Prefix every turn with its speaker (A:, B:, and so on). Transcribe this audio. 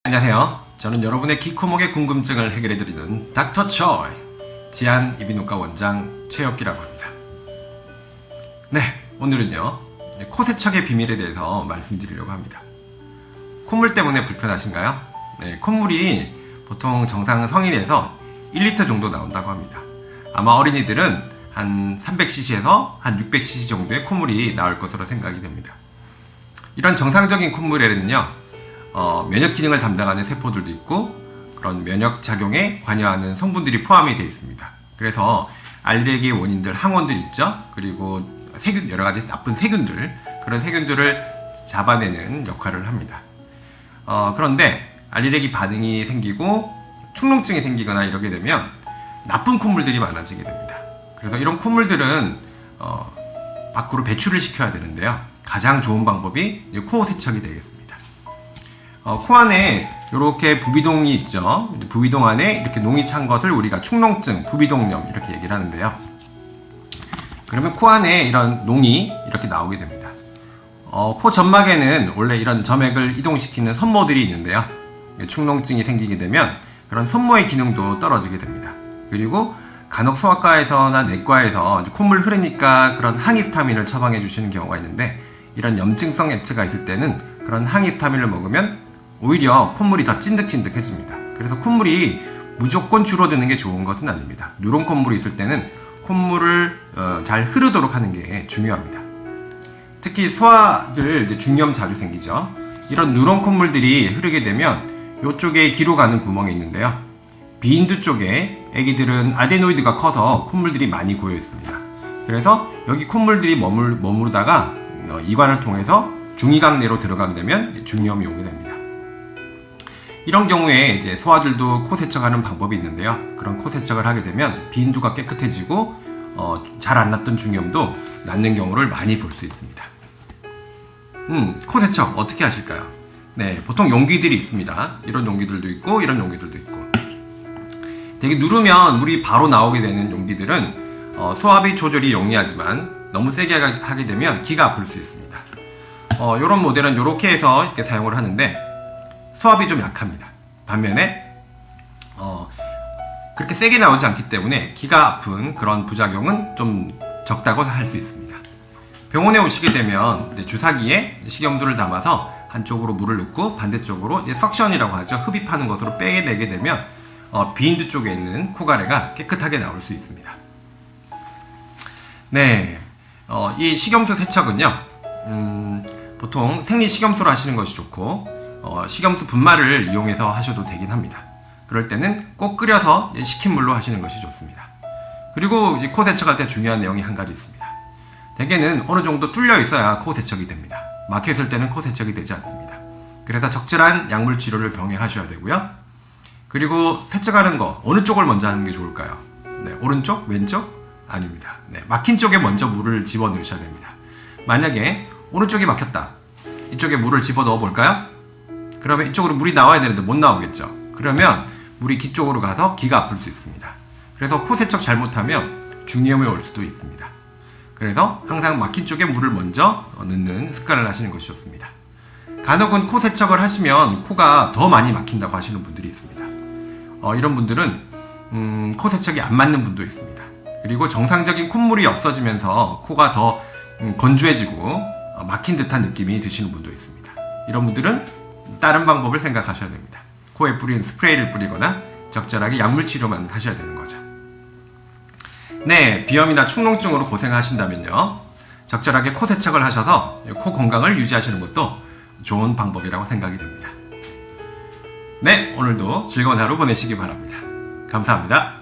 A: 안녕하세요. 저는 여러분의 기코목의 궁금증을 해결해드리는 닥터 초이 지안 이비인후과 원장 최혁기라고 합니다. 네, 오늘은요 코 세척의 비밀에 대해서 말씀드리려고 합니다. 콧물 때문에 불편하신가요? 네, 콧물이 보통 정상 성인에서 1리터 정도 나온다고 합니다. 아마 어린이들은 한 300cc에서 한 600cc 정도의 콧물이 나올 것으로 생각이 됩니다. 이런 정상적인 콧물에는요 면역 기능을 담당하는 세포들도 있고 그런 면역 작용에 관여하는 성분들이 포함이 되어 있습니다. 그래서 알레르기의 원인들 항원들 있죠. 그리고 세균, 여러 가지 나쁜 세균들, 그런 세균들을 잡아내는 역할을 합니다. 그런데 알레르기 반응이 생기고 축농증이 생기거나 이러게 되면 나쁜 콧물들이 많아지게 됩니다. 그래서 이런 콧물들은 밖으로 배출을 시켜야 되는데요. 가장 좋은 방법이 코 세척이 되겠습니다. 코 안에 이렇게 부비동이 있죠. 부비동 안에 이렇게 농이 찬 것을 우리가 축농증, 부비동염 이렇게 얘기를 하는데요. 그러면 코 안에 이런 농이 이렇게 나오게 됩니다. 코 점막에는 원래 이런 점액을 이동시키는 섬모들이 있는데요. 축농증이 생기게 되면 그런 섬모의 기능도 떨어지게 됩니다. 그리고 간혹 소아과에서나 내과에서 콧물 흐르니까 그런 항히스타민을 처방해 주시는 경우가 있는데, 이런 염증성 액체가 있을 때는 그런 항히스타민을 먹으면 오히려 콧물이 더 찐득찐득해집니다. 그래서 콧물이 무조건 줄어드는 게 좋은 것은 아닙니다. 누런 콧물이 있을 때는 콧물을 잘 흐르도록 하는 게 중요합니다. 특히 소아들 이제 중염 자주 생기죠. 이런 누런 콧물들이 흐르게 되면 이쪽에 귀로 가는 구멍이 있는데요. 비인두 쪽에 애기들은 아데노이드가 커서 콧물들이 많이 고여 있습니다. 그래서 여기 콧물들이 머무르다가 이관을 통해서 중이각 내로 들어가게 되면 중염이 오게 됩니다. 이런 경우에 이제 소아들도 코 세척하는 방법이 있는데요. 그런 코 세척을 하게 되면 비인두가 깨끗해지고 잘 안 났던 중염도 낫는 경우를 많이 볼 수 있습니다. 코 세척 어떻게 하실까요? 네, 보통 용기들이 있습니다. 이런 용기들도 있고 이런 용기들도 있고, 되게 누르면 물이 바로 나오게 되는 용기들은 소화비 조절이 용이하지만 너무 세게 하게 되면 기가 아플 수 있습니다. 이런 모델은 이렇게 해서 이렇게 사용을 하는데 소압이 좀 약합니다. 반면에 그렇게 세게 나오지 않기 때문에 기가 아픈 그런 부작용은 좀 적다고 할 수 있습니다. 병원에 오시게 되면 이제 주사기에 식염수를 담아서 한쪽으로 물을 넣고 반대쪽으로 이제 석션이라고 하죠. 흡입하는 것으로 빼내게 되면 비인두 쪽에 있는 코가래가 깨끗하게 나올 수 있습니다. 네, 이 식염수 세척은요 보통 생리식염수로 하시는 것이 좋고 식염수 분말을 이용해서 하셔도 되긴 합니다. 그럴 때는 꼭 끓여서 식힌 물로 하시는 것이 좋습니다. 그리고 이 코 세척할 때 중요한 내용이 한 가지 있습니다. 대개는 어느 정도 뚫려 있어야 코 세척이 됩니다. 막혀 있을 때는 코 세척이 되지 않습니다. 그래서 적절한 약물 치료를 병행하셔야 되고요. 그리고 세척하는 거 어느 쪽을 먼저 하는 게 좋을까요? 네, 오른쪽? 왼쪽? 아닙니다. 네, 막힌 쪽에 먼저 물을 집어 넣으셔야 됩니다. 만약에 오른쪽이 막혔다, 이쪽에 물을 집어 넣어 볼까요? 그러면 이쪽으로 물이 나와야 되는데 못 나오겠죠. 그러면 물이 귀 쪽으로 가서 귀가 아플 수 있습니다. 그래서 코 세척 잘못하면 중이염이 올 수도 있습니다. 그래서 항상 막힌 쪽에 물을 먼저 넣는 습관을 하시는 것이 좋습니다. 간혹은 코 세척을 하시면 코가 더 많이 막힌다고 하시는 분들이 있습니다. 이런 분들은 코 세척이 안 맞는 분도 있습니다. 그리고 정상적인 콧물이 없어지면서 코가 더 건조해지고 막힌 듯한 느낌이 드시는 분도 있습니다. 이런 분들은 다른 방법을 생각하셔야 됩니다. 코에 뿌린 스프레이를 뿌리거나 적절하게 약물 치료만 하셔야 되는 거죠. 네, 비염이나 축농증으로 고생하신다면요, 적절하게 코 세척을 하셔서 코 건강을 유지하시는 것도 좋은 방법이라고 생각이 됩니다. 네, 오늘도 즐거운 하루 보내시기 바랍니다. 감사합니다.